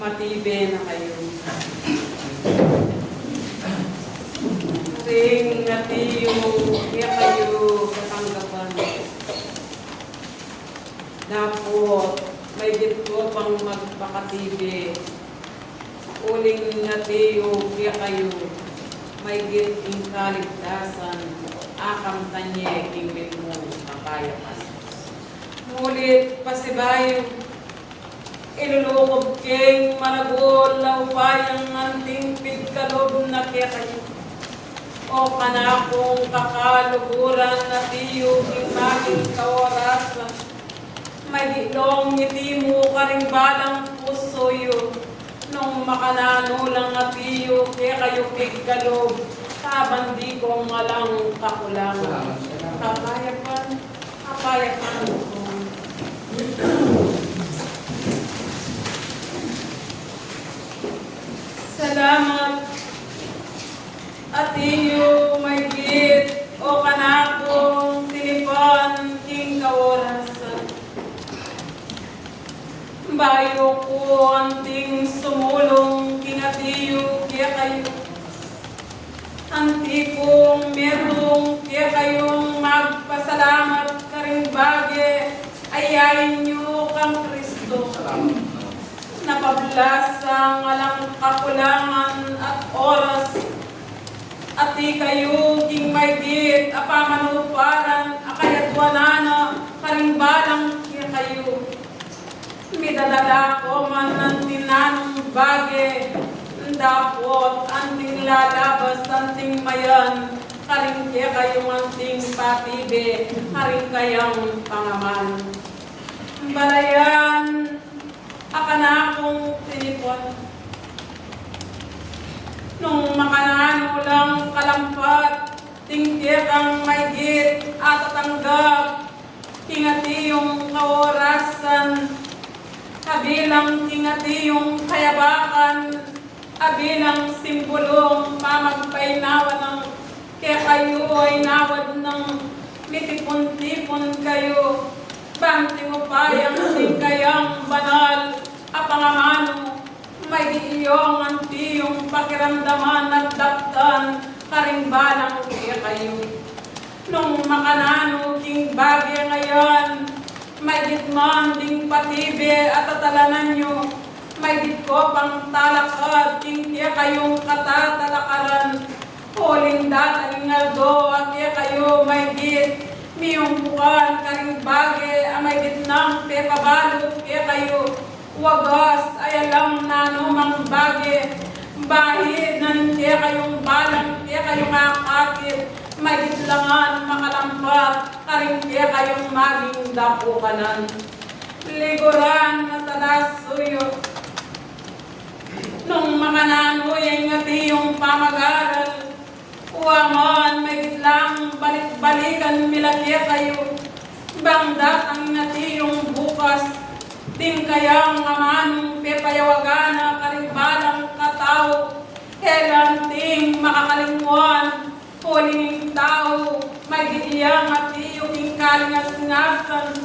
matibe na kayo. Ring natiyo, kaya kayo katanggapan. Dapat may dito pang magpakatibe. Uling natiyo, kaya kayo may giting kaligtasan. Akam tanye, ingwit mo, kapayapan. Ngulit pasibayo, ilulukob keng maragol na upayang anting pigkalob na kaya kayo. O kanakong kakaluguran na tiyo king maging kaorasan. May dilong ngiti mo karing balang pusoyo. Nung makanano lang na tiyo kaya kayo pigkalob. Kabandi kong malang kakulangan. Kapayapan, kapayapan ko. Salamat at iyo may git o kanakong tinipan king kaorasan. Bayo ko anting sumulong king at iyo kaya kayo. Anti kong merong kaya kayong magpasalamat karing bagi ayayin niyo kang Kristo. Napablasang alang kakulangan at oras at di kayo king may git apamanuparan akayatwanana karing balang kaya kayo. Midadala ko man ng tinanong bagi dapot anting lalabas anting mayan karing kaya kayong anting patibe karing kayang pangaman. Balayan akana akong tinipon. Nung makanano lang kalampat, tingkir ang may git at tatanggap, tingati yung kaorasan, kabilang tingati yung kayabakan, kabilang simbolong pamagpainawa ng kaya kayo ay nawad ng mitipon-tipon kayo. Banting upayang sing kayang banal, apangamano, may iyong antiyong pakiramdaman at daptan, karing balang kaya kayo. Nung makanano king bagay ngayon, may gitman ding patibe at tatalanan nyo, may git ko pang talakad, king kaya kayong katatalakaran, huling dating ngaldo at kaya kayo may git, miyong bukan karing bagay amay gitnang pepabalot kaya kayo wagas ay alam na anumang bagay bahid na kaya kayong balang kaya kayong akakit may gitlangan makalampat karing kaya kayong maging dapukanan liguran na talasuyo nung makananoy ngati yung pamag-aral uwaman may gitlang balik-balikan milagya kayo. Bangdat ang ngati yung bukas. Ting kayang amanong pepayawagana karimbalang katao. Kailan ting makakalingwan. Huling tao. May gitiyang ngati yung kalingas-ngasan.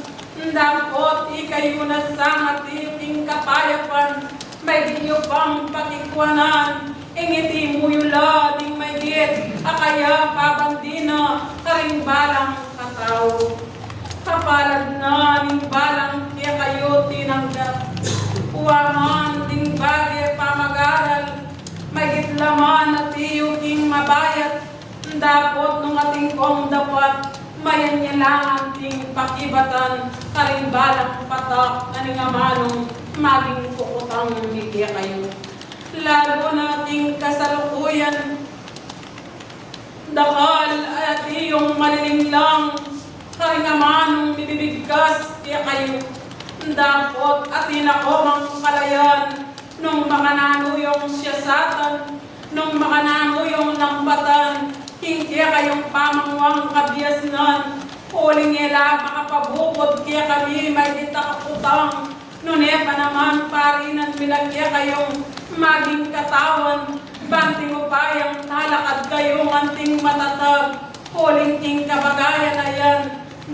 Dapot ikayo na sa ngati yung kapayapan. May giyo pang pakikwanan. Ingiti mo yula ding may git, akaya pabandina, karing balang katao. Kapalad na ning balang kaya kayo tinanggap. Uwaman ding bagay pamag-aral, may gitlaman at iyo king mabayat. Dapot nung ating kong dapat, mayan niya lang ating pakibatan, karing balang patak, naning amanong maging kukutang higya kayo. Lalo nating kasalukuyan, dakal at iyong maliling lang, karingamanong bibibigkas kaya kayo. Dapot at inakomang kalayan, nung makananuyong siyasatan, nung makananuyong lambatan, kaya kayong pamangwang kabiasnan, huling ila makapabukod kaya kami may ditakaputang, nune pa naman parinan milagya kayong maging katawan, banting upayang talakad kayong anting matatag, huling king kabagayan na yan,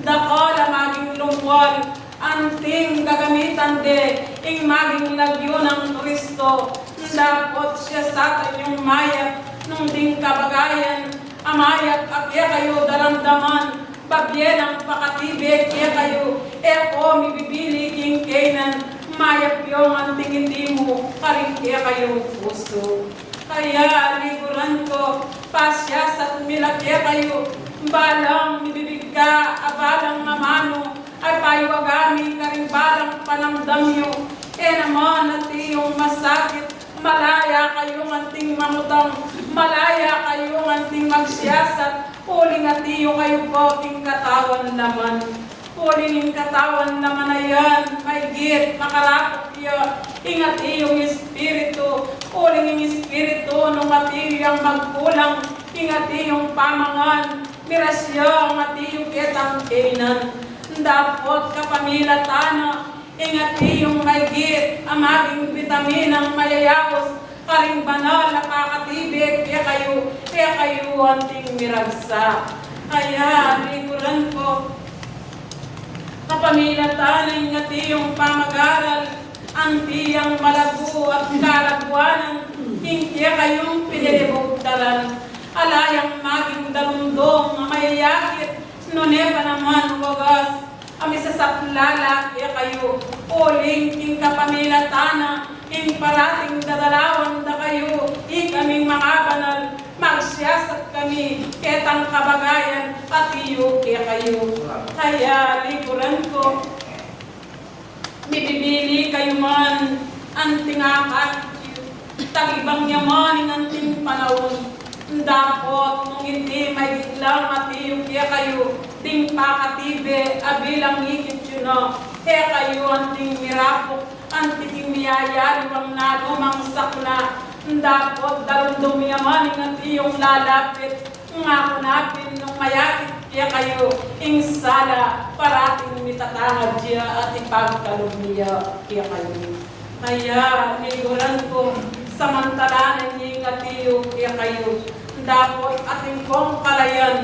dakala maging lungwal, anting gagamitan de, ing maging lagyo ng Kristo. Dapat siya sa kanyang mayat, nung ding kabagayan, amayat akya kayo daramdaman, bagye ng pakatibig kaya kayo, eko mibibili king kainan, mayap yung anting hindi mo, karing kaya kayong puso. Kaya liguran ko, pasya sa tumilakya kayo, balang mibibig ka, abalang mamano, ay paiwagami karing balang panamdamyo, naman at iyong masakit, malaya kayong anting mangutang, malaya kayong anting magsiyasat, uling at iyo kayo po king katawan naman. Uling katawan naman na yan, may git, makarapot iya, ingat iyong espiritu, uling yung espiritu, nung at iyong magkulang, ingat iyong pamangan, mirasya, at iyong kitang kainan, dapat kapamilatana, ingat iyong may git, ang maging vitaminang mayayapos, karing banal, nakakatibig, kaya kayo anting miragsa. Kaya, liguran ko, kapamilatan ng iyong pamag-aral, ang tiyang malago at kalagwanan, hindi kayong pinilibugtaran. Alayang maging dalundong na mayayakit, nune pa naman wagas, ami sa saplala kaya kayo, uling king kapamilatana, ing parating dadalawan da kayo, kaming mga banal, magsiyasat kami, ketang kabagayan, patiyo kaya kayo. Kaya liguran ko, bibibili kayo man, anting akat, tagibang yaman, anting panahon, dapat nung hindi may gitlang matiyo kaya kayo, ting pakatibe, abilang ikit yun na, kaya kayo anting mirapok, anting miyayari, wang nagumang sakna, dapat darundong yaman, at iyong lalapit, nga kunapin nung mayakit kaya kayo, ing sala, parating mitatangad siya at ipagkalog niya kaya kayo. Kaya, liguran ko, samantalanan niya yung atiyo kaya kayo, dapat ating kong kalayan,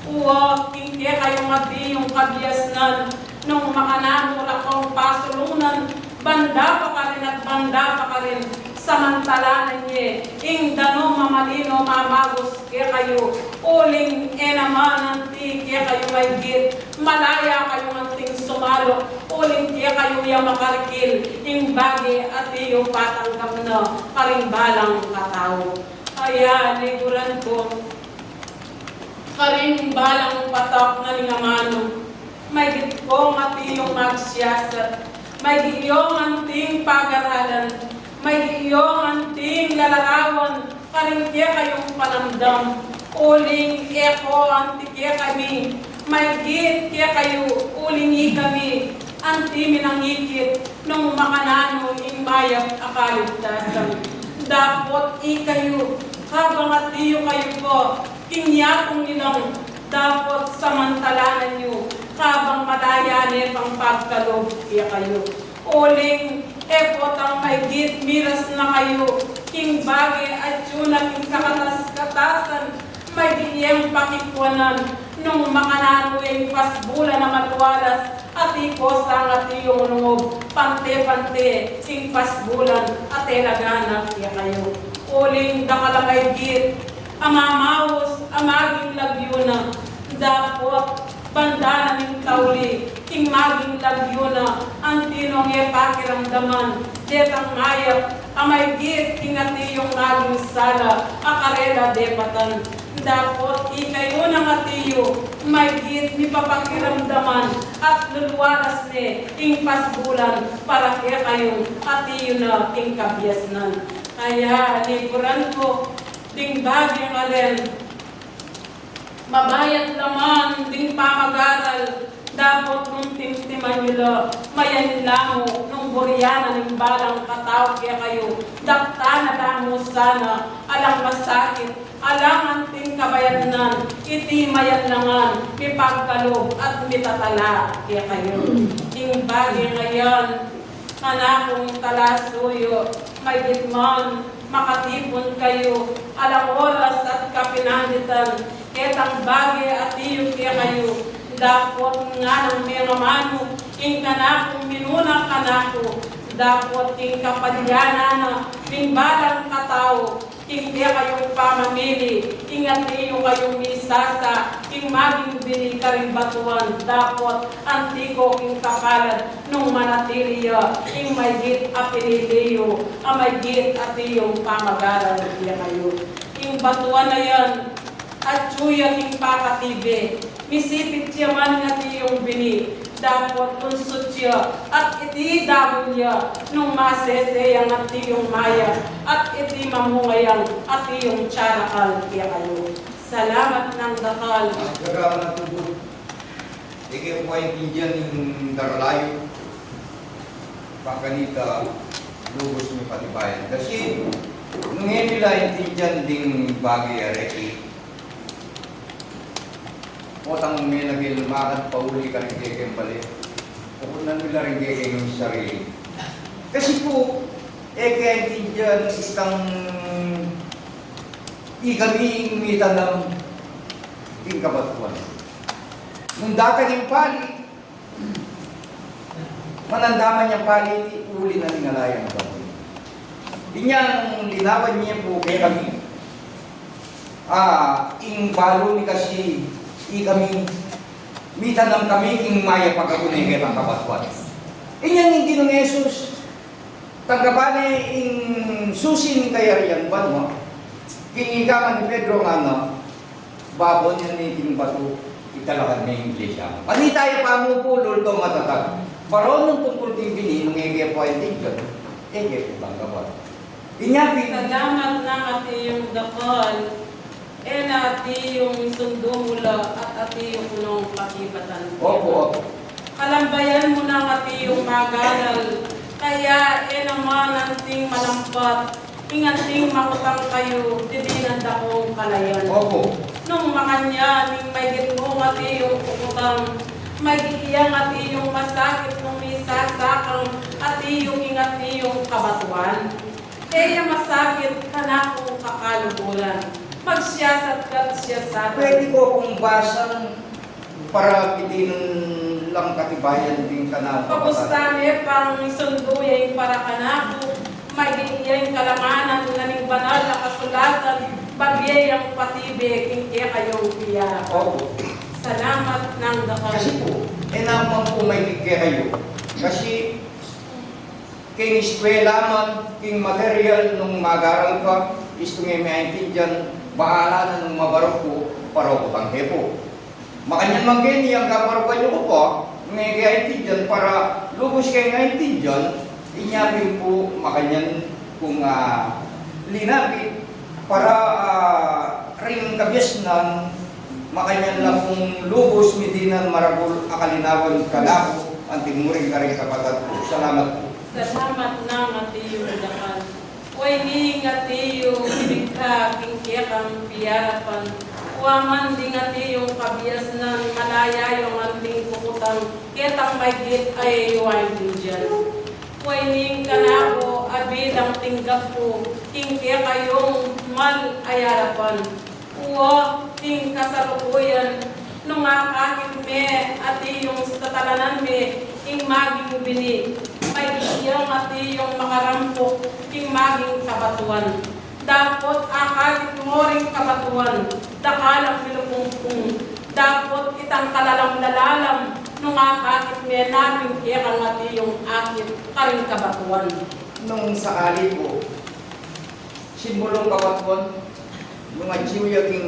uwa, kaya kayo mati yung kabiyasnan, nung makanamura kong pasulunan, banda pa rin at banda pa rin, samantalanan niya, ing dano mamalino mamagos kaya kayo, uling naman anti kaya kayo may git, malaya kayo anting sumalo, uling kaya kayo yung makarikil, ing bagi at iyo patanggap na karimbalang katao. Kaya liguran ko, karimbalang patak na ningamano, may git kong at iyong magsiyasat, may iyong anting pag-aralan, may iyong anting lalarawan, karingkya kayong panamdam, uling eko antikya kami, may git kaya kayo, ulingi kami, anti minangikit, nung makanano ing mayap akaligtasan. Dapat ikayo, habang at iyo kayo po, kinyatong nilang, dapat samantalanan nyo, habang malayanin pang pagkalog kaya kayo. Uling epot ang may git, miras na kayo, king bagay at yun at king katasan, may dinyang pakikwanan, nung makananoing pasbula na matwalas, at ikos ang at iyong nungog, pante-pante, sing pasbulan, at elagana kaya kayo. Uling dakalamay git, amamawos, amaging lagyo na, dapat banda ng tauli, king maging lagyo na, ang tinong pakiramdaman, detang mayap, amay git, king at iyong maging sala, akarela depatan, dapat ikayo ng atiyo, may git ni papakiramdaman, at luluwalas ni, king pasbulan, para kaya kayo, atiyo na, king kabyasnan. Kaya, liguran ko, ding bagyang alen, mabayat naman, ding pamag-aral, dapat nung timtiman nyo mayan lamo, nung buryana ng balang katawag kaya kayo, dakta na lang mo sana, alang masakit, alang anting kabayanan, iti mayan langan, mipagkalog at mitatala kaya kayo. Ing bagay ngayon, kanakong talasuyo, may gitman, makatipon kayo, alang oras at kapinanditan, ketang bagay at iyo kaya kayo, dapat nga ng mga mano, ing kanakong minuna kanako, dapot ing kapadyanan, ing balang katao, ing di kayong pamamili, ing atiyo kayong misasa, ing maging bini karing batuan, dapot antiko ing kapalad, nung manatiliya, ing maygit apiniliyo, maygit atiyong pamagaran niya kayo. Ing batuan na yan, at suya ing pakatibe, misipit siya man nga tiyong bini, dapat unsot siya at iti damon niya nung maseseyang at tiyong maya at iti mamungayang at tiyong tsarakal kaya kayo. Salamat ng dakal. Gagawa na tubod. Ikaw po ay Indian yung daralayo. Pakanita, lubos may patibayan. Kasi, nung nila yung Indian ding bagay areki, otang may nagilmakan, pauli ka rin kaya balik. Pupunan nila rin kaya yung sarili. Kasi po, kaya hindi dyan isang ikaming mita ng king kabatuan. Nung datang yung pali, manandaman niyang pali, uli na lingalayang batuan. Di niya, nung linawan niya po kaya kami, ing balo ni kasi kami mitanam kami ing maya pagkakunigay ang kabatuan. Inyan yung Ginong Jesus, tanggapane ing susin kaya riyan ba mo? Kingigaman ni Pedro nga no, babon yan ni king batu, italakan na yung iglesia. Pani tayo pamupulol to matatag. Baron nung tungkol ting bini, nung ege po ay tigyan, ege po tanggapon. Inyapin. Salamat ng ati yung dakal. Ati yung sundo mula at ati yung unong pakibatan. Opo. Kalambayan mo ng ati yung magaral. Kaya naman anting malampat. Inganting makutang kayo, didinan dakong kalayan. Opo. Nung makanya, ning may gitmong ati yung pukutang. May gigiyang ati yung masakit nung isasakang ati yung ingati yung kabatuan. Kaya masakit ka na kung kakaluburan. Magsiyasat ka't siyasat. Pwede ko kung basang para kitinin lang katibayan din ka na. Pagustane pang sunduya yung para kanako. May gigiyang kalamanan na ning banal na kasulatan. Babiyayang patibe, kaya kayong piya. Opo. Salamat ng dakal. Kasi po, naman po may bigay kayo. Kasi, king eskwela man, king material nung mag-aral ka, isto nga may dyan, bahala na nung mabarok po, parokot ang hepo. Makanyan man gani, ang kaparokan nyo ko po, may gaintin dyan, para lubos kayo gaintin dyan, inyapin po makanyan kung linapit, para ring kabyas ng makanyan lang kung lubos, midinan, maragol, akalinawan, kalako, antimuring ka rin kapatat po. Salamat po. Salamat ng atiyo dakal. Uy ning atiyo ibigka kingkiyakang piyarapan. Uaman ding atiyong kabias ng malaya yung anting pukutang ketang maygit ay yuwain dyan. Uy ning kanako abidang tinggap po kingkiya kayong mal ayarapan. Uwa ting kasalukuyan nung akakin me atiyong tatalanan me ing maging bini. May iyang ati yung makarampok king maging kabatuan. Dapat akalit mo ring kabatuan. Dakalang pinupungpung. Dapat itang kalalam-lalalam nung akakit may namin kaya kang ati yung akit karing kabatuan. Nung sakali po, simbolong kabatuan, nung ajiwya king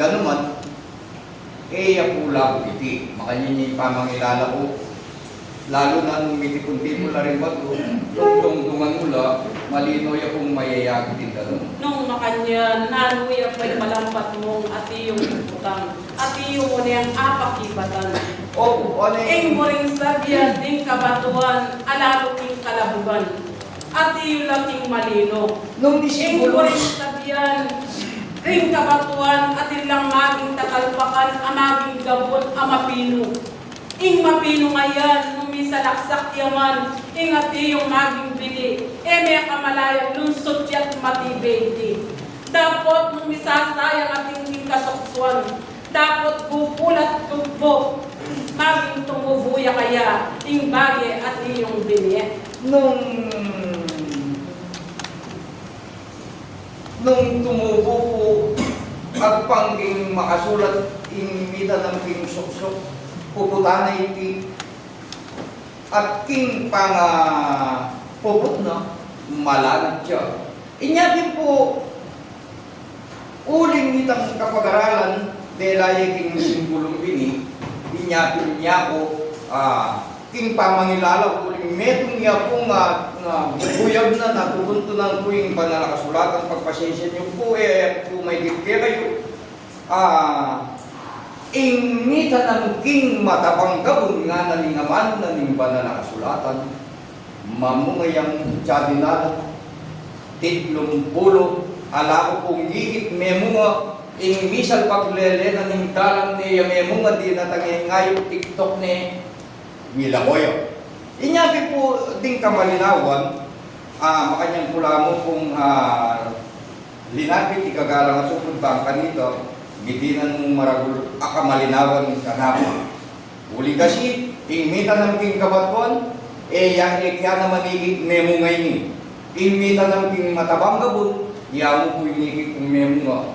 ganuman, pula ko iti. Makanya niya ipamangilala ko. Lalo na nung mitipon-tipon na rin ba ito, nung tungtungan mula, malino ya kung mayayagin din gano'n. Nung makanya, nanuya pa'y malampat mong ati yung putang. Ati yung unang apakibatan. Opo, ano Ing mo ring sabihan ding kabatuan, alalo king kalabugan. Ati yung laking malino. nung Ing disipulo, mo ring sabihan, ring kabatuan, atin lang maging tatalpakan, amaging gabon, amapino. Ing mapino ngayon, lumisalaksak yaman, ing ati yung maging bili, may kamalayang lunsot yat matibedi. Dapat lumisasayang ating kasoksuan, dapat bupulat tugbo, maging tumubuya kaya, ing bagay at iyong bini. Nung tumubo po at pangging makasulat imita ng king suksok puputanay iti at king pang puput na malanat siya. Inyapin po uling nitang kapag-aralan delay king simbulong bini inyapin niya po king pamangilala uling metong niya po nga buyag na natutuntunan po yung banalakasulatan pagpasensya niyo po po may gitke kayo ingita ng king matabang gabon nga nalingaman na ning banalakasulatan mamungayang tiyadinala titlong pulo ala ko pong gigit memunga ing misal paglele na ning dalang niya memunga di natangay ngayon tiktok ni Milaboyo. Inyabi po ding kamalinawan, makanyang pula mo kung linapit ikagalang asukod bangka nito, gitinan mong maragul akamalinawan kanapa. Uli kasi, ingmita ng king kabaton, yang kaya naman igit memo ngay ni. Ingmita ng king matabang gabon, yaw mo po inigit ng memo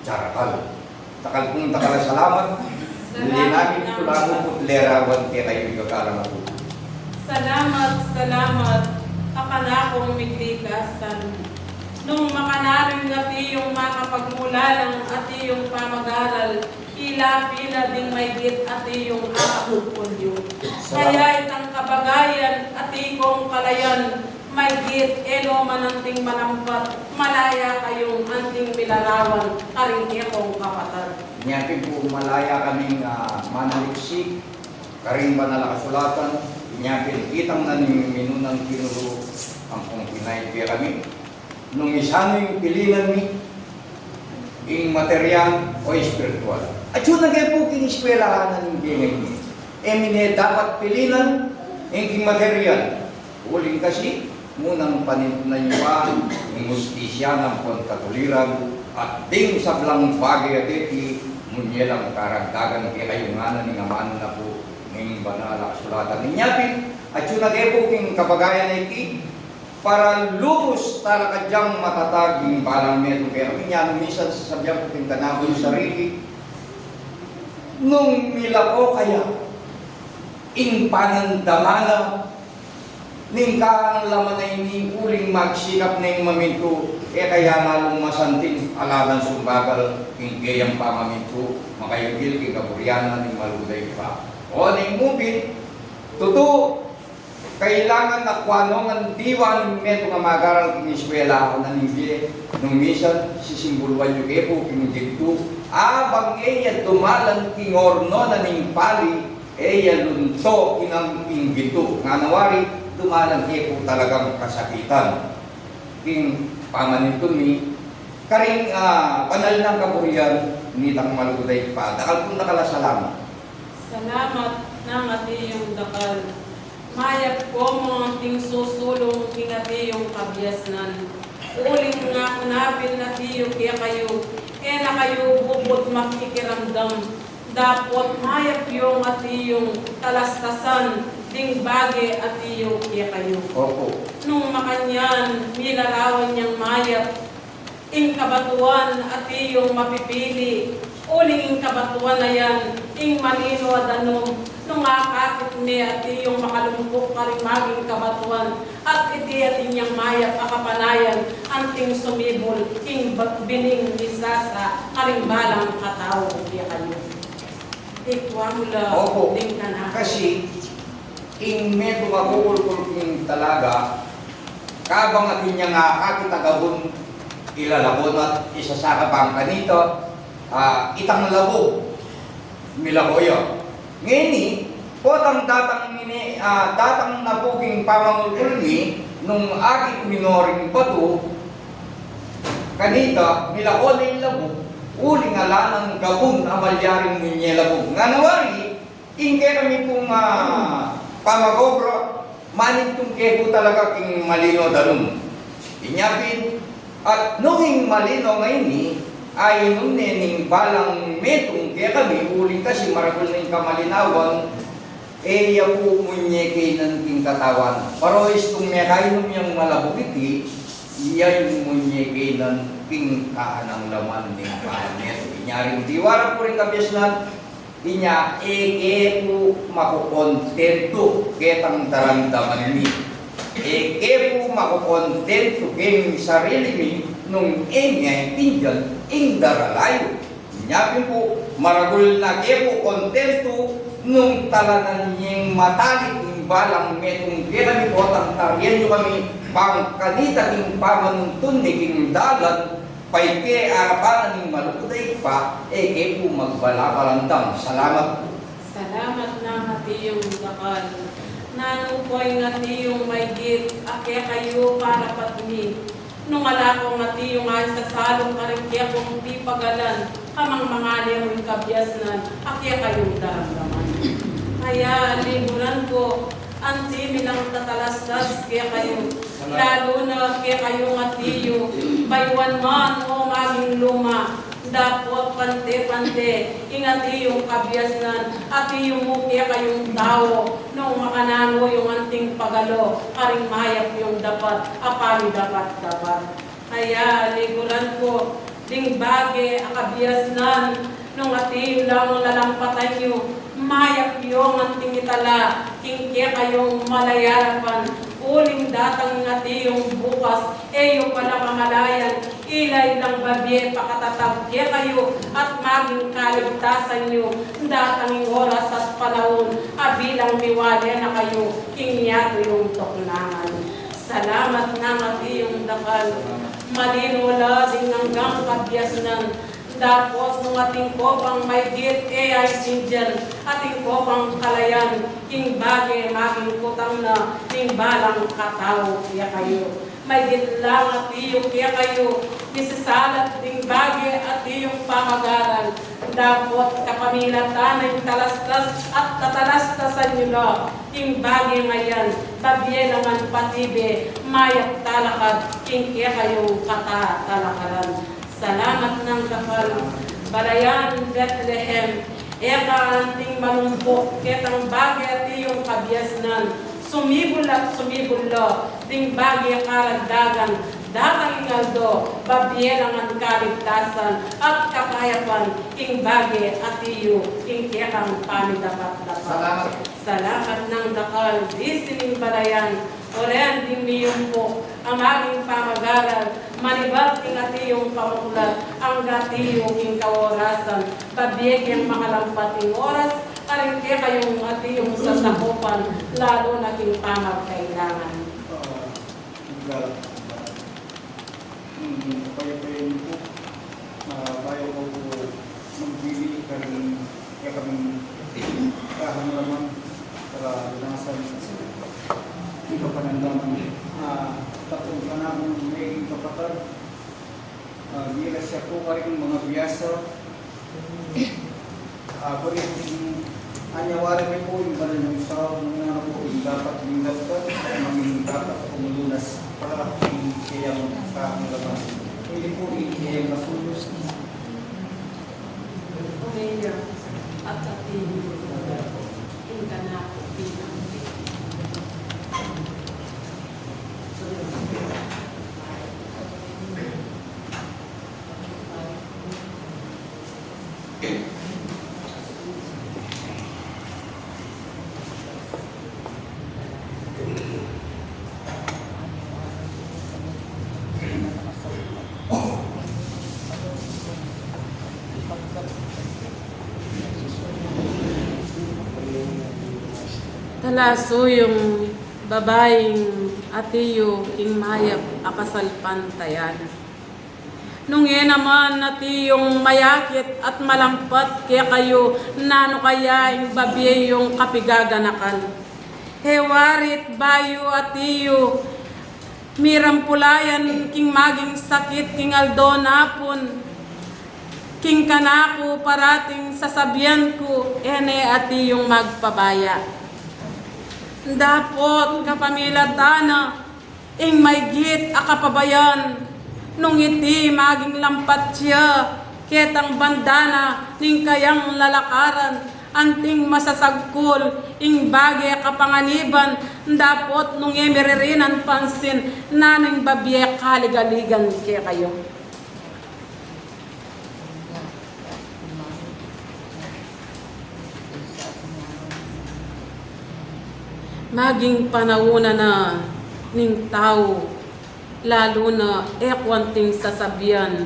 charakal. Takal kong takala salamat. Linapit pula mo po lerawan kaya kayo ikagalang asukod. Salamat, akanakong miglikasan. Nung makanaring na tiyong makapagmulalang at iyong pamag-aral, pila din may git at iyong aapulyo. Kaya itang kabagayan at ikong kalayan, may git, elo mananting manampat, malaya kayong anting milarawan, karing ikong kapatad. Nyapin po malaya kaming manaliksik, karing banalakasulatan, nyapin kitang naning minunang kinuro ang kong pinay kami. Nung isanong pilinan mi, ing material o espiritual. At yun nagay po kiniskwelahan ng bingay mi. Emine dapat pilinan ing material. Uling kasi, munang panintunan niyo pa, ng justisya ng pagkatuliran, at ding sablang bagay at iti, munyelang karagdagan kaya kayo nga na ningaman na po ng banala sulatan ninyapin. At yun nagay po king kabagayan na iti, para lubos talakadyang matatag yung balang meto. Kaya kami niya, minsan sasabihan ko king tanako yung sarili, nung mila ko kaya, ing panandamana, ning kang laman ay ning uling magsikap na yung maminto, kaya nalong masanting alaban sumbagal, king gayang pamaminto, makayagil, king kaburyana, ning maluday pa. O ning mubin, totoo, kailangan na kwanong ang diwa ng meto nga magaral king eskwela ako na ninggi, nung misan, sisimbuluan yung epo, king dikto, abang eya dumalan king orno na ning pali, eya lunto inang inggito, nga nawari, dumalang po talagang kasakitan. King pamanintun mi, karing panal ng kaburian, nitang maluday pa. Dakal kong nakalasalamat. Salamat ng atiyong dakal. Mayap ko mga ting susulong king atiyong kabyasnan. Uling nga kunapin na tiyo kaya kayo, na kayo bubot makikiramdam. Dapat mayap yung atiyong talastasan, ding bagay at iyo kaya kayo. Opo. Nung makanyan, milarawan niyang mayap, ing kabatuan at iyong mapipili, uling ing kabatuan na yan, ing malino at anong, nung akakit ni at iyong makalumpok karimaging kabatuan, at iti at inyang mayap akapanayan, anting sumibol, ing bining nisasa, karimbalang katao kaya kayo. Ikwa mula, Opo. ding kanaka. Kasi, ing medyo makukulkul king talaga, kabang atin niya nga kakitagabon ilalabon at isasaka pang kanito, itang labo, milakoyo. Ngayon potang datang napuging pamangulkul ni, nung agit minoring bato, kanita, milakon na labo, uling ala ng gabon amalyaring ninyelabog. Nga nawari, ingke kami pong pamagobro, manin itong kepo talaga king malino dalong. Inyapin, at nung malino ngayon ay nun nening balang metong kaya kami uling kasi maragol na yung kamalinawan ya po munyeke ng ting katawan. Pero istong mekay nung yung malabukiti, iya yung munyeke ng ting kaanang laman ng pahamet. Inyaring diwara po rin kabyasnan, inya eke po makukontento ketang taramdaman mi. Eke po makukontento keng sarili mi nung engay tinjan ing daralayo. Inya po maragul na ke po kontento nung talanan niyang matalik ng balang metong kaya po ang tariyan nyo kami pang kanita ng pamanuntun ni king dalan pay ke arapanan ng malukuday pa ke po magbala-balandang. Salamat. Salamat na hatiyong dakal. Nanukoy nga tiyong may git, ake kayo para patmi. Nung alako nga tiyong ay sa salong karikya kong di pagalan, kamang mga niyong kabyasnan, ake kayong daramdaman. Kaya liburan ko, ang similang tatalastas kaya kayo, lalo na kaya kayo nga tiyo, baywan man o maging luma, dapat pante-pante, ingati yung kabyasnan, at yung mukya kayong tao, nung makanano yung anting pagalo, karing mayap yung dapat, apani dapat. Kaya liguran ko, ding bage, akabyasnan, nung ati lang lalampatan nyo, mayap yung anting itala, kingkya kayong malayarapan, uling datang ngati yung bukas, yung pala mamalayan, ilay lang babye pakatatagya kayo, at maging kaligtasan nyo, datang oras at panahon, abilang miwalya na kayo, kingyato yung toknangan. Salamat na ngati yung dakal, malinula din hanggang kabyasnan, tapos nung ating kopang may git ay sinjan, ating kopang kalayan, king bagay maging kutang na, king balang katao kaya kayo. May git lang at iyong kaya kayo, isisalat ding bagay at iyong pamagaran. Dapat kapamilatan ng talastas at tatalastasan nyo na, king bagay ngayon, babye naman patibe, mayat talakad, king kaya kayong kata-talakaran. Salamat ng kapal, Balayan, Bethlehem, eka anting malumpok, ketang bagay at iyong kabyasnan, sumibol at sumibulo, ding bagay karagdagan, datang ingaldo, babyelang ang kaligtasan, at kakayapan, king bagay at iyo, king ketang panidapat-dapat. Salamat ng dakal, disining Balayan, oren din miyong po, ang aming pamagaral, manibat king atiyong pamulat, ang gatiyong king kaorasan, pabiyek yung mga lampating oras, karingke kayong atiyong sasakupan, lalo na king pamagkailangan. Kapay-payin po, bayo ko po magbili kaya kami kahanglaman para linasan ito panandaman. Tatlong ka namin may kapatid. Gira siya po ka rin mga biyasa. Pwede yung anyawari may po yung banal ng isaw na po yung dapat yung dapat maging dapat kumulunas para yung kayang kahanglaman. Hindi po yung kayang masulos. Umayo at atiyong king kanako pinang. Talaso yung babaeng atiyo king mayap akasalpantayan. Nung naman natiyong mayakit at malampat kaya kayo nano kaya yung babye yung kapigaganakan. Hewarit bayo atiyo mirampulayan king maging sakit king aldonapon. King kanako parating sasabihan ko ati yung magpabaya. Dapot kapamilatana ing may git akapabayan nung iti maging lampat siya ketang bandana, ning kayang lalakaran, anting masasagkol, ing bagay kapanganiban, dapot nung emeririnan pansin, naning babye kaligaligan kaya kayo. Maging panahuna na ning tao, lalo na ekwanting sasabihan,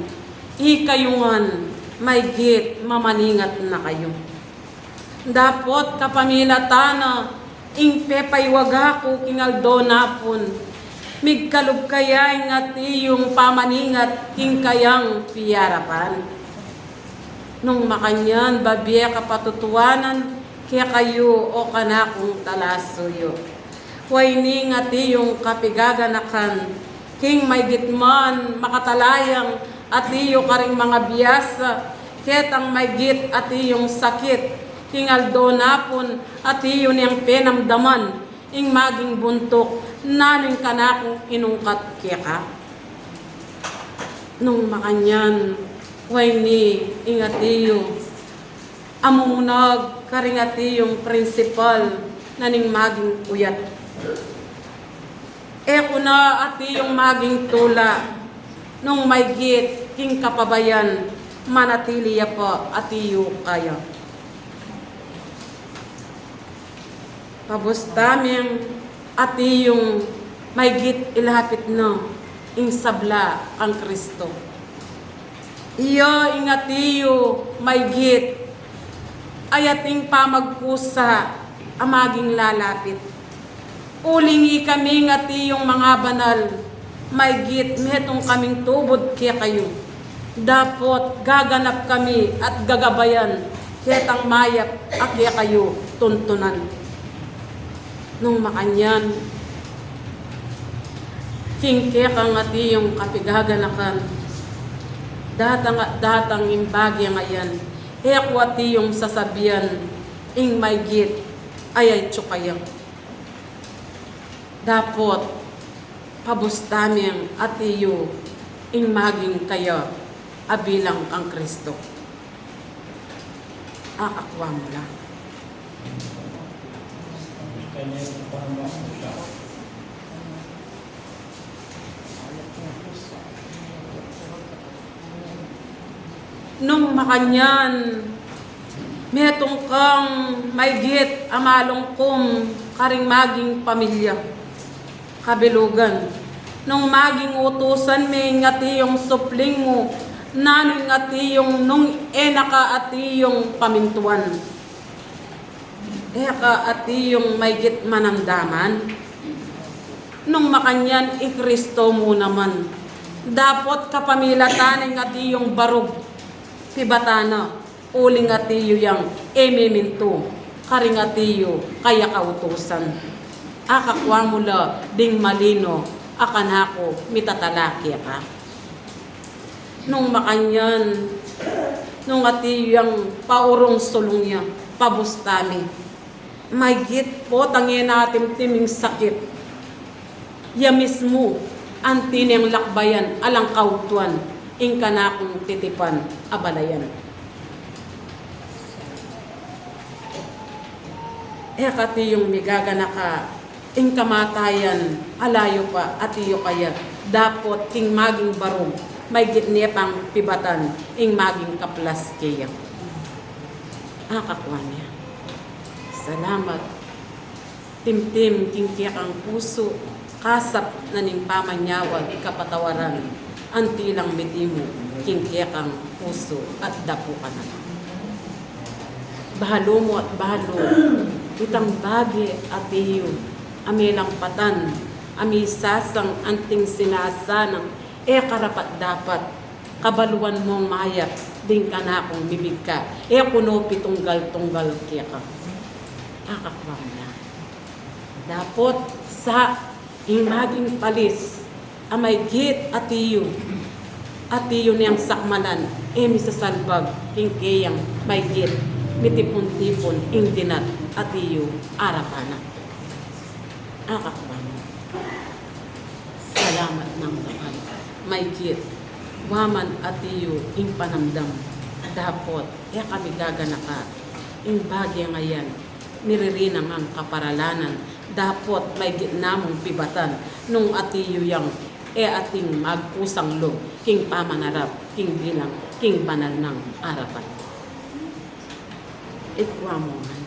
ikayungan, may git, mamaningat na kayo. Dapot kapamilatana, ing pepaywaga ko kingaldo napon, migkalog kaya nga tiyong pamaningat, king kayang piyarapan. Nung makanyan, babye kapatutuanan, kaya kayo o kanakong talasuyo. Huway ni nga tiyong kapigaganakan, king may gitman, makatalayang, at iyo karing mga biyasa, ketang may git at iyong sakit, king aldo napon, at iyo niyang penamdaman, ing maging buntok, naning kanakong inungkat kaya ka. Nung makanyan, huway ni ingat iyo, amunag, karingati yung principal na ning maging uyat. Eko na ati yung maging tula, nung may git, king kapabayan, manatiliya pa ati yung kaya. Pabustaming ati yung may git ilapit na, ing sabla ang Kristo. Iyo ingati yung may git, ayating pamagkusa amaging lalapit. Ulingi kami ngati yung mga banal, may git metong kaming tubod kaya kayo. Dapot gaganap kami at gagabayan, ketang mayap at kaya kayo tuntunan. Nung makanyan, king kaya kang ngati yung kapigaganakan, datang imbagya ngayon, ekwati yung sasabihan, ing may git, ayay tsukayang. Dapot, pabustaming at iyo, ing maging kayo, abilang ang Kristo. Akakwa mo lang. Nung makanyan, metong kang may git amalong kum karing maging pamilya, kabilugan. Nung maging utusan may ngati yung supling mo, nanoy ngati yung nung enaka ati yung pamintuan. Eka ati yung may git manamdaman. Nung makanyan, Kristo mo naman. Dapot kapamilatan ngati yung barog, pibatana, uling atiyo yang emiminto, karing atiyo, kaya kautusan. Akakwa mula, ding malino, akan ako, mitatalaki ka. Nung makanyan, nung atiyo yang paurong sulong niya, pabustami, may git po, tangin natin timing sakit. Ya mismo, ang tineng lakbayan, alang kautuan, ing kanakong titipan, abalayan. Kati yung migagana ka, ing kamatayan, alayo pa, atiyo kaya, dapot king maging barong, may gitnepang pibatan, ing maging kaplas kaya. Akakwa niya. Salamat. Timtim king kiyakang puso, kasap na ning pamanyawag, kapatawaran, antilang mitimo, king kiyakang puso, at dapo ka na. Bahalo mo at bahalo, itang bagi at iyo, amilang patan, amisasang anting sinasanang, karapat dapat, kabaluan mong mayat, ding ka na akong bibig ka, kuno pitunggal-tunggal kaya ka. Akakwam na. Dapot sa maging palis, amay git at iyo niyang sakmanan, misasalbag, kayang may git, mitipon-tipon, ing dinat, at iyo, arapana. Akakwan. Salamat ng Tuhan. May git, waman atiyo ing panamdam. Dapot, kami gaganaka. Ing bagay ngayon, niririnang ang kaparalanan. Dapot may ginamong pibatan nung atiyo yang ating magpusang loob, king pamanarap, king bilang, king banal ng arapan. Ikwamongan.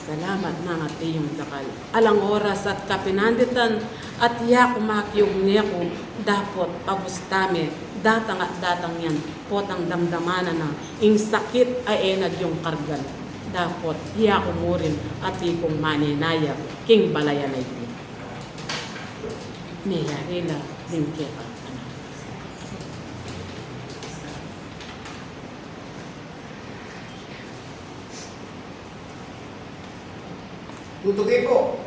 Salamat ng atiyong dakal. Alang oras at kapinanditan at iya kumakyog niya ko dapot pabustame datang at datang yan potang damdamana na ing sakit ay enag yung kargal. Dapot iya kumurin at ikong maninaya king balayan ay di. Mayarila din kaya. Tutugin ko.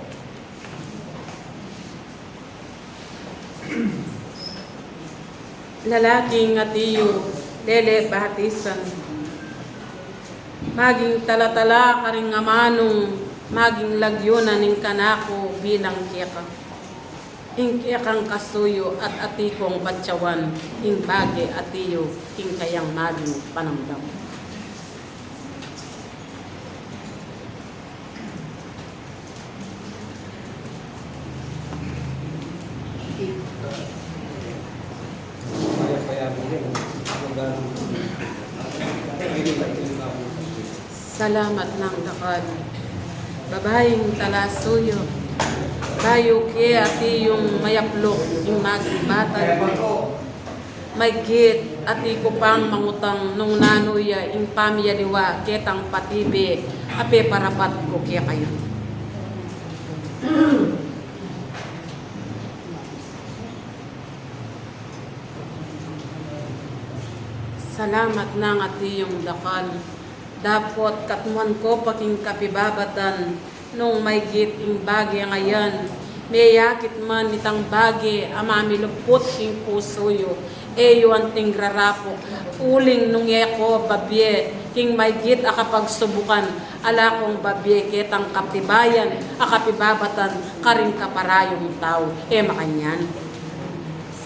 Lalaking atiyo, lele batisan. Maging talatala karing amanong, maging lagyonan ning kanako bilang kiyaka. Ing kiyakang kasuyo at atikong batyawan, ing bagi atiyo, ing kayang maging panamdam. Salamat ng dakal. Babaying talasuyo. Bayo ke ati yung mayaplok, yung magibatan. May git ati ko pang mangutang nung nanoya, yung pamiyaliwa, ketang patibe, ape parapat ko kaya kayo. Salamat ng ati yung dakal. Dapot katmuan ko paking kapibabatan nung may giting bagay ngayon. May yakit man itang bagay amamilupot king pusoyo. Eyo anting rarapok. Uling nung yeko babye king may git akapagsubukan. Ala kong babye ketang kapibayan akapibabatan karing kaparayong tao. Makanyan.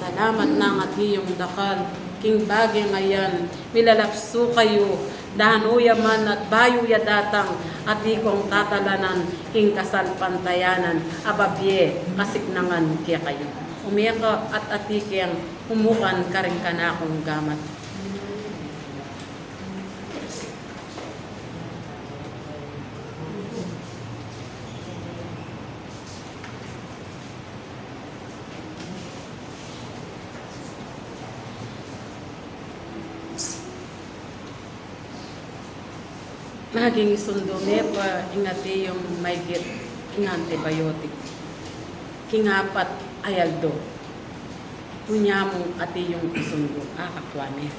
Salamat ng atiyong dakal. King bagay ngayon, milalapso kayo, dahanuya man at bayo ya datang, at ikong tatalanan, king kasal pantayanan, ababye, kasiknangan kaya kayo. Umiyaka at atikiyang humukan karing kanakong gamat. Naging isundo pa ingati yung may git ing antibiotic. Kingapat ayaldo. Kunyamong ati yung isundo akakwane.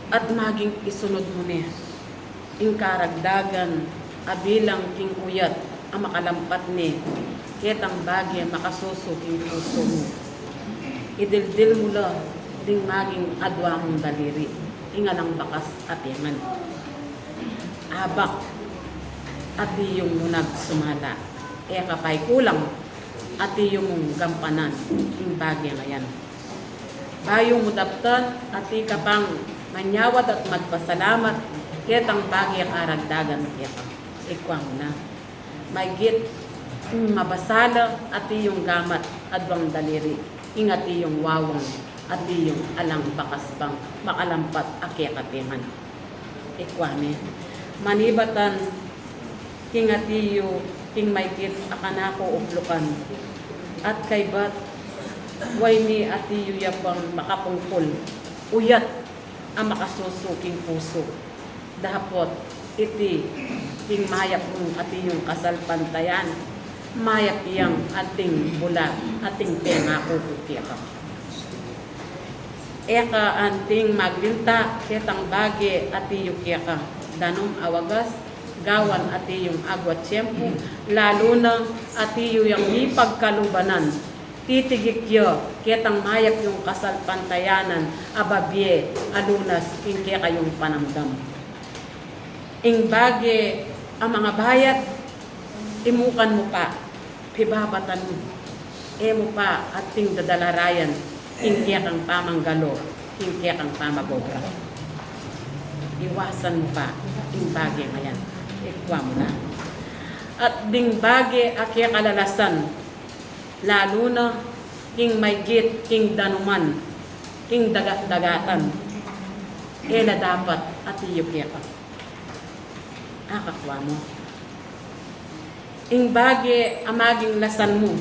At maging isunod mo niya. Ing karagdagan abilang king uyat ang makalampat ni ketang bagay makasuso king puso mo. Idildil mo la ding maging adwa mong daliri. Ingalang bakas at yaman. Abak ati yung munag sumala. Kapay kulang ati yung gampanan yung bagay ngayon. Bayong mudaptan ati kapang manyawat at magpasalamat ketang bagay karagdagan kaya ikwang na. May git mabasala ati yung gamat adwang daliri. Ingati yung wawang ati yung alang bakas bang makalampat akiyakatingan. Ikwame. Manibatan king atiyo king maykit akanako uplukan at kay bat way mi atiyo yapang makapungkol uyat ang makasusuking puso dahapot iti king mayap mong atiyong kasal pantayan mayap iyang ating bula ating pengako kutiaka eka anting maglinta ketang bagi atiyo kiyaka danong awagas, gawan ati yung agwat tiyempo, lalo na ati yung ipagkalubanan, titigik yo, ketang mayap yung kasal pantayanan, ababye, alunas, ingke kayong panamdam. Ing bagi, ang mga bayat, imukan mo pa, pibabatan mo, mo pa ating dadalarayan, Hindi kang pamanggalo, hindi kang pamagobra. Iwasan mo pa, yung bagay ngayon. Ikwa mo na. At ding bagay akia kalalasan, lalo na king may git, king danuman, king dagat-dagatan. Ela dapat at iyo kaya ka. Akakwa mo. Ing bagay amaging lasan mo.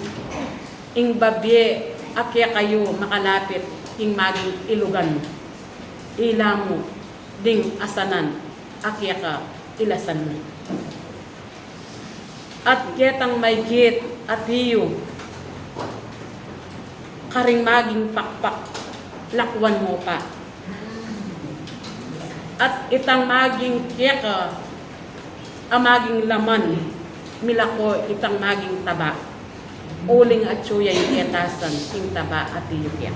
Ing babye akya kayo makalapit ing maging ilugan mo. Ila mo ding asanan akya ka ilasan mo. At ketang may git at iyo karing maging pakpak lakwan mo pa. At itang maging keka amaging laman milako itang maging taba. Uling at suya yung etasan, ting taba at iyukya.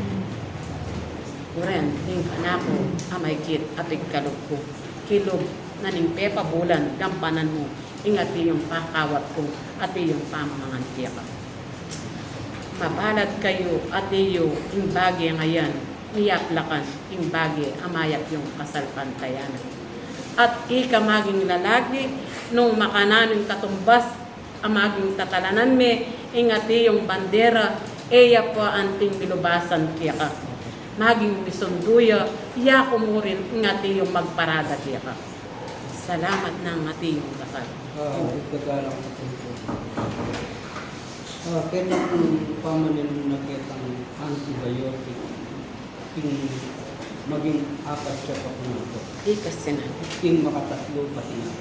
Kuren, ting kanako, amay kit, apig kalog ko. Kilog, naning pepa bulan, gampanan mo, ingati yung pakawat ko, at yung pamamangan tiya ka. Mabalad kayo, at iyo, yung bagay ngayon, iyaklakan, yung bagay, amayat yung kasalpantayanan. At ika maging lalaki, nung makananin katumbas, amaging tatalanan me, ingati yung bandera, eya po anting bilubasan kaya ka. Maging misunduya, iya ko mo rin, ingati yung magparada kaya ka. Salamat ng ngati yung lakad. Ipagalang ko po. Kaya kung pamanin na kitang antibiotic, maging apat siya pa po ito. Ikas sina. King makatatlo pati na.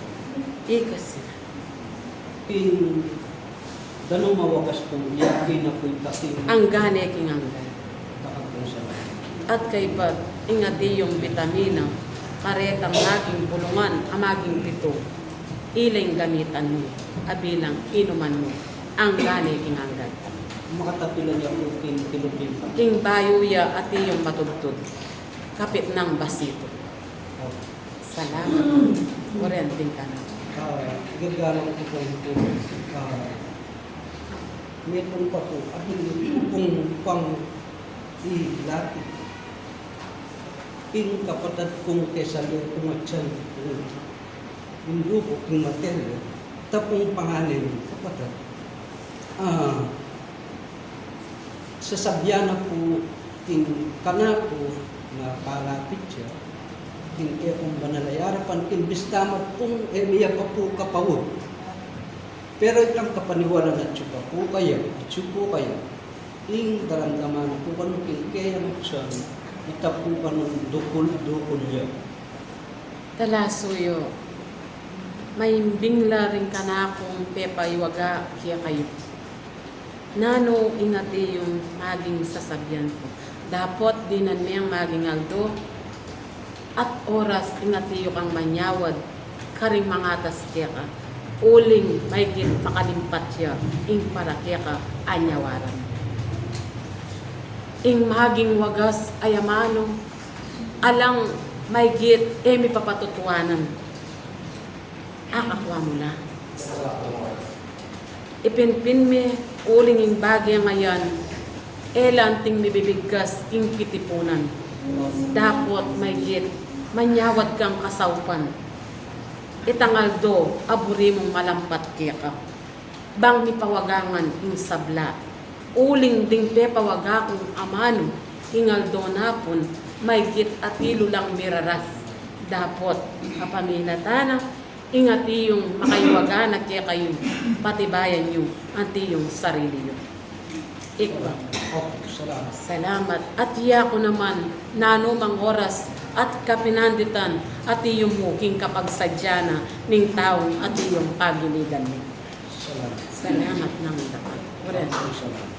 Ikas sina. King ganong mawakas kong yakin na po'y taking Ang gane king anggan. kakapong sa lahat. At kay ba, ingati yung vitamina, karetang maging bulungan, amaging pito, iling gamitan mo, abilang inuman mo, ang gane king anggan. Makatapilan niya po king tinutip. King bayuya at iyong matugtod, kapit ng basito. Salamat. Kurenting ka na. Gagalang ko po ito. Meron pa po at hindi kung pang ilapit. King kapatid kong kesali kung atyan yung grupo kong materyo tapong pangalan kapatid. Sasabyan na po king kanako na kalapit siya king kung banalayarapan king bistamat kung emiya pa po kapawod. Pero itang kapaniwala na tsupa po kaya, ing daramdaman po kanong king kaya siya, ita po kanong dukol niya. Talasuyo, may bingla rin ka na akong pepaywaga kaya kayo. Nano ingati yung maging sasabyan ko. Dapat dinan niyang maging aldo at oras ingati yung kang manyawad karing mangatas kaya ka. Uling may git makalimpat siya ing para kaya ka anyawaran. Ing maging wagas ayamano alang may git emi papatutuanan. Akakwa mo na. Ipinpin me uling ing bagay ngayon elanting mibibigkas ing kitipunan. Dapat may git manyawad kang kasawpan. Itangaldo, aburi mong malampat kaya ka. Bang mi pawagangan ing sabla. Uling ding pe pawagakong amano, ingaldo napon, may git atilo lang miraras. Dapat, kapaminatana, ingati yung makaiwagan kaya kayo, patibayan nyo, anti yung sarili nyo. Ikwa. Salamat. Salamat. At iya ko naman, nano mang oras, at kapinanditan at iyong muking kapagsadyana ning taong at iyong pagiligan mo. Salamat. Salamat ng dapat. Salamat.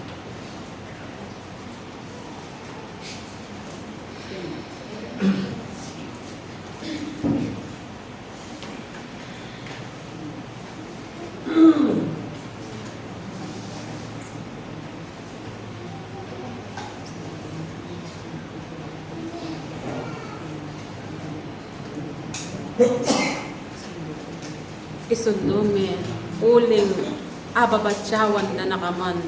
Isundo me, uling ababatsawan na nakaman,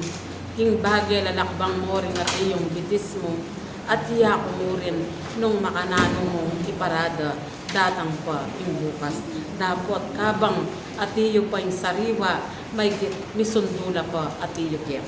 king bagay lalakbang mo rin at iyong bitis mo, at iya ko rin nung makanano mo iparada datang pa yung bukas. Dapot kabang atiyo pa yung sariwa, may misundula pa atiyo kaya.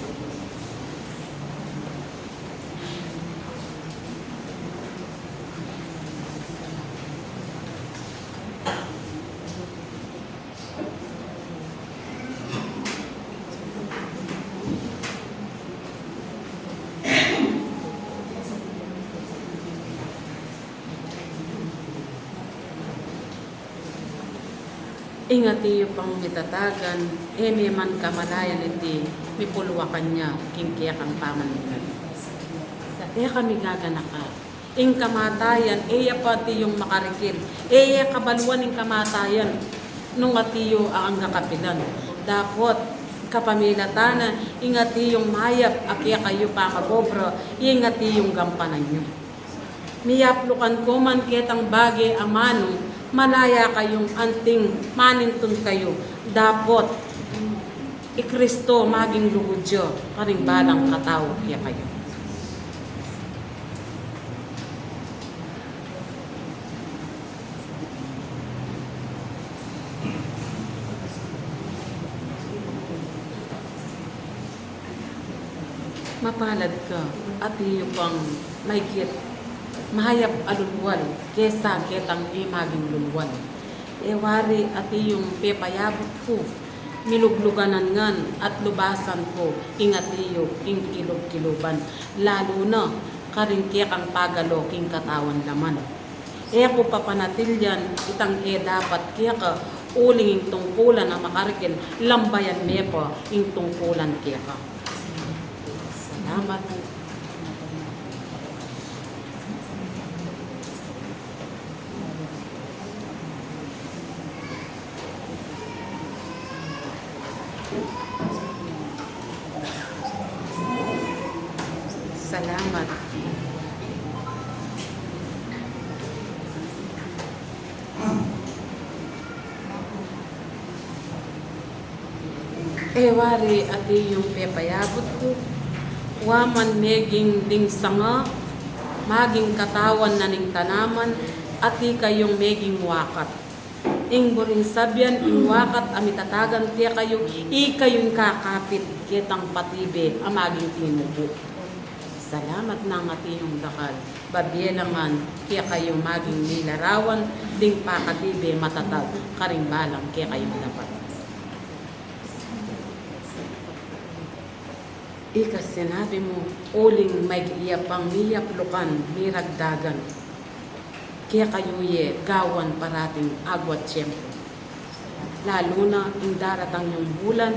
Ingat iyo pang mitatagan, eme man kamalayan iti, mipulwa kanya, kingkaya kang pamanunan. Sa iya kami gaganaka, ing kamatayan, iya pati yung makarikil, iya kabaluan ng kamatayan, nung atiyo ang kapilan. Dapot, kapamilatanan, ingat yung mayap, akya kayo pa magobro, ingat yung gampanan nyo. Miyaplukan ko man ketang bagay amano, malaya kayong anting manintun kayo. Dapot, ikristo maging lugudyo, karing balang katao kaya kayo. Mapalad ka at iyo pang may kit mahayap alulwal, kesa ketang maging lulwal. Ewari at iyong pepayabot ko, milugluganan ngan at lubasan ko, ingat iyo, ing kilog-kiluban, lalo na karingke kang pagalo, king katawan laman. Ko papanatilyan, itang dapat kaya ka, uling ing tungkulan na makarikil, lambayan mepa, ing tungkulan kaya ka. Salamat. Salamat. Wari at yung pepayabot ko, waman meging ding sanga, maging katawan na ning tanaman, at kayong meging wakat. Ing buring sabyan, ing wakat, amitatagan kaya kayo, kayong kakapit, kitang patibe, amaging tinubo. Salamat ng ating dakal. Babyelangan, kaya kayo maging nilarawan, ding pakatibe matatag, karimbalang kaya kayo dapat. Ika sinabi mo, uling may iyapang niyaplukan, miragdagan. Kaya kayo gawan parating agwat siyempre. Lalo na ing daratang yung bulan,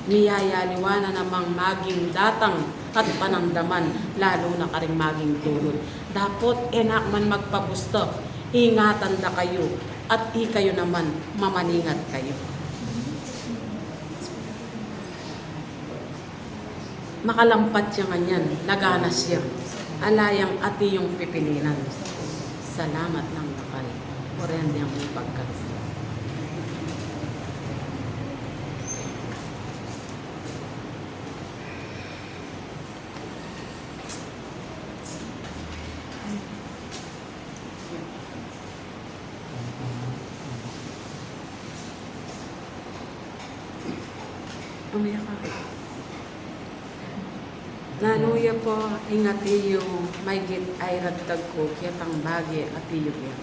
niyayaliwana namang maging datang at panamdaman, lalo na karing maging tulod. Dapot enak man magpabusto, ingatan da kayo, at kayo naman mamaningat kayo. Makalampat siya ganyan, naganas siya, alayang ati yung pipilinan. Salamat ng bakal, orende ang pagkat. Umiyak ka. Nanuya po, ingat iyo, may git ay ragtag ko, kitang bagi at iyo kaya.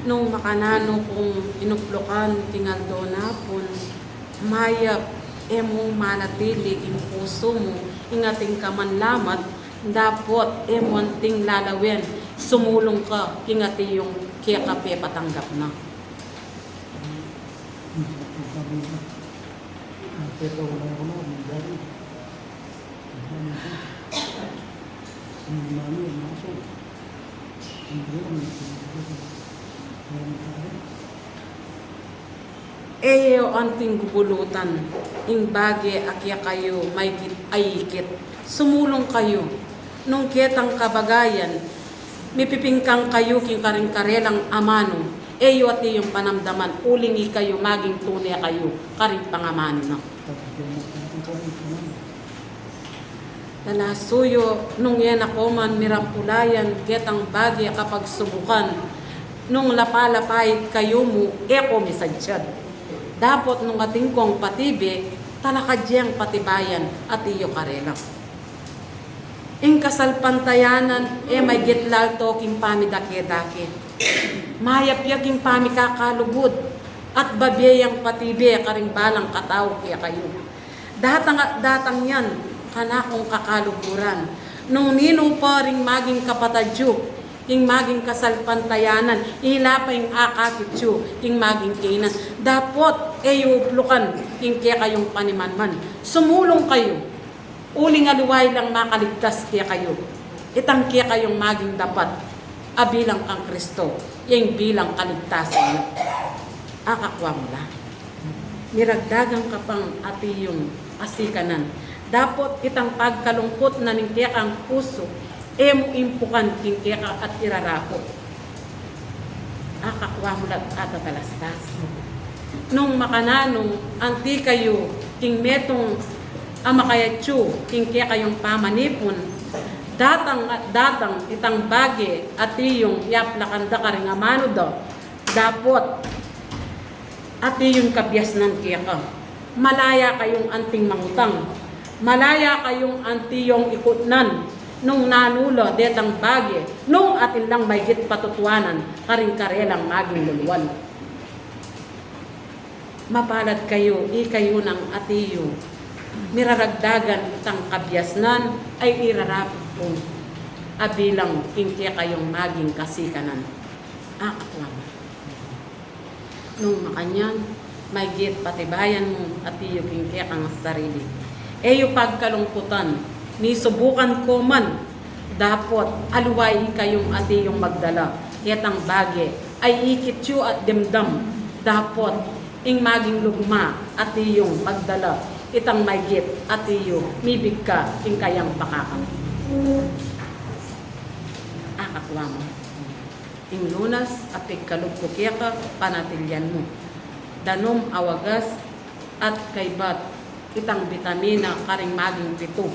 Nung makanano kong inuplokan, tingal doon napon, mayap, emong manatili, in puso mo, ingating ka man lamat, dapot, emong ting lalawin, sumulong ka, ingati yung kaya kape patanggap na. Anting gubulutan, ing bagi akya kayo, may ayikit, sumulong kayo, nung kitang kabagayan, mipipingkang kayo king karing karelang amano, eyo at iyong panamdaman, uling ikayo, maging tunay kayo, karing pangaman na. Talasuyo, nung yan ako man mirampulayan, ketang bagay kapag subukan, nung lapalapay kayo mo, eko misadsyad. Dapat nung ating kong patibi, talakadyang patibayan at iyo karelang. Ing kasalpantayanan, may gitlal to king pamidake-dake. Mayapyag king pamikakalugod, at babiyang patibi, karing balang katao kaya kayo. Datang yan, kanakong kakaluguran. Nung nino pa ring maging kapatadyo, king maging kasalpantayanan, ihilapay yung akakityo, king maging kainan. Dapat uplukan, king kaya kayong panimanman. Sumulong kayo, uling aluway lang makaligtas kaya kayo. Itang kaya kayong maging dapat, abilang kang Kristo, yung bilang kaligtasan. Akakwa mo lang. Niragdagang ka pang ati yung asikanan. Dapat itang pagkalungkot na ningkaya kang puso, mo impukan kingkaya ka at irarako. Akakwa mo lang at atalastas. Nung makananong, anti kayo, king metong amakayatyo, kingkaya kayong pamanipon, datang itang bagi at iyong yaplakanda ka rin amano daw, dapat at iyong kabyasnan kaya ka. Malaya kayong anting mangutang, malaya kayong antiyong ikutnan, nung nanulo detang bagi, nung atin lang may git patutuanan, karing karelang maging luluwan. Mapalad kayo, ikayo ng atiyo, miraragdagan itang kabyasnan ay irarapit po, abilang kingkaya kayong maging kasikanan. Akaklam. Nung makanyan, may git patibayan mo atiyo kingkaya kang sarili. Eyo pagkalungkutan, ni subukan ko man, dapat aluway kayong atiyong magdala. Yatang bagi ay ikityo at demdam, dapat ing maging lugma atiyong magdala. Itang maygit atiyo, mibig ka, ing kayang pakakang. Akakwa mo. Ing lunas, apig kalugkukya ka, panatilyan mo. Danom awagas at kaybat, itang bitamina karing maging pito.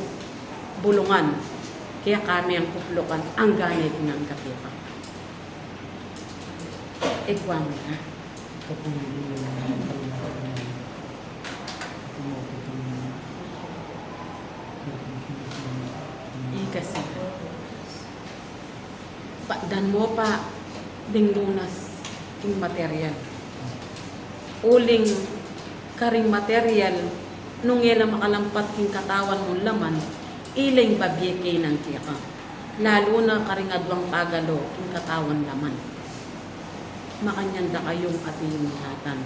Bulungan, kaya kami ang kuplukan, ang ganit ng kapipa. Ikwa mo na. Ikasi. Dan mo pa, ding lunas, king material. Uling karing material, nung yan ang makalampat king katawan mong laman, iling babyeke ng kika. Lalo na karingadwang pagalo, king katawan laman. Makanyanda kayong atiyong hatan.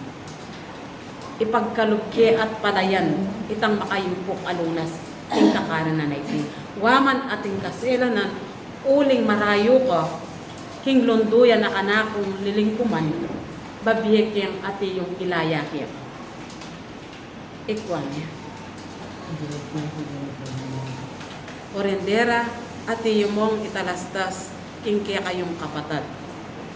Ipagkalugke at palayan, itang makayimpok alunas, king kakaran na naiti. Waman ating kaselanan, uling marayo ka, king lunduyan na kanakong lilingkuman, babyeke ang atiyong ilaya kaya. Ikwan niya. Orendera at iyumong italastas king kaya kayong kapatad.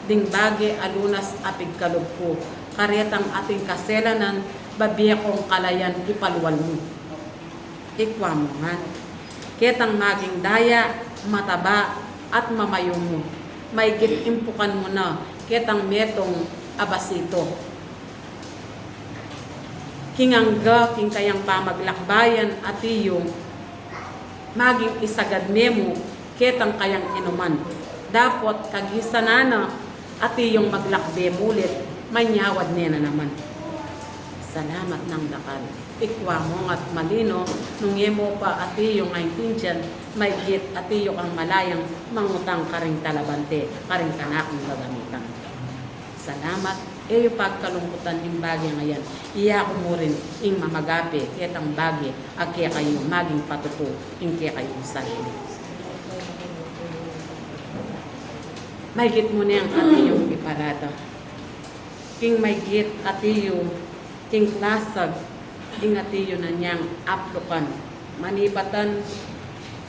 Ding bagi alunas apig kalugpo, karetang ating kaselanan, babiyakong kalayan ipaluwal mo. Ikwa mo nga. Ketang maging daya, mataba at mamayong mo. May gitimpukan mo na, ketang metong abasito. Kingangga, king kayang pamaglakbayan at iyong maging isagad memo, ketang kayang inuman. Dapat kagisanana at iyong maglakbe mulit, manyawad niya na naman. Salamat ng dakal. Ikwa mo at malino, nung yemo pa at iyong aintindihan, may git at iyong ang malayang mangutang karing talabante, karing kanakong gagamitan. Salamat. Eyo pagkalungkutan yung bagay ngayon, iya ko mo rin yung mamagapi, ketang bagay, at kaya kayo maging patuto, yung kaya kayong sarili. May git mo na yung atiyong iparada. King may git atiyo, king klasag, king atiyo na niyang aplukan. Manipatan,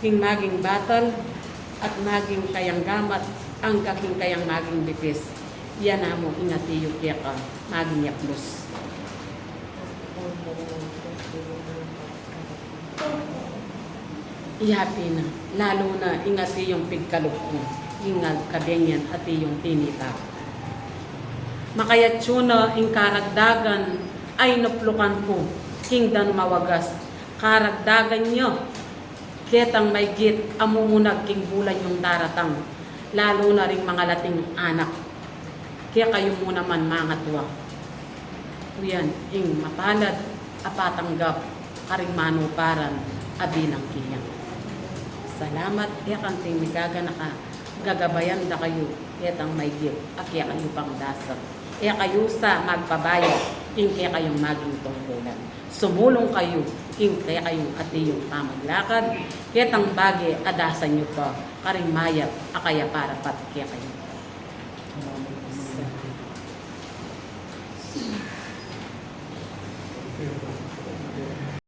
king maging batal, at maging kayang gamat, ang kaking kayang maging bipis. Yan na mo, ingatiyo kaya ka, maging yaklos. Ihapi na, lalo na ingati yung pigkalok mo, ingal kabengyan at yung tinita. Makayat na ing karagdagan ay naplukan ko, kingdan mawagas, karagdagan nyo, ketang may git, amumunag king bulan yung daratang, lalo na ring mga lating anak. Kaya kayo muna man mga tuwa. Yan, ing mapalad, apatanggap, aring manuparan, abilang kiyang. Salamat, kaya kanting migaga na ka, gagabayan da kayo, ketang may git, kaya kayo pang dasar. Kaya kayo sa magpabayad, ing kaya kayong maging tungkulan. Sumulong kayo, ing kaya kayong atiyong pamaglakad, ketang bagay, adasan nyo pa, karing mayat, akaya para pat kaya kayo.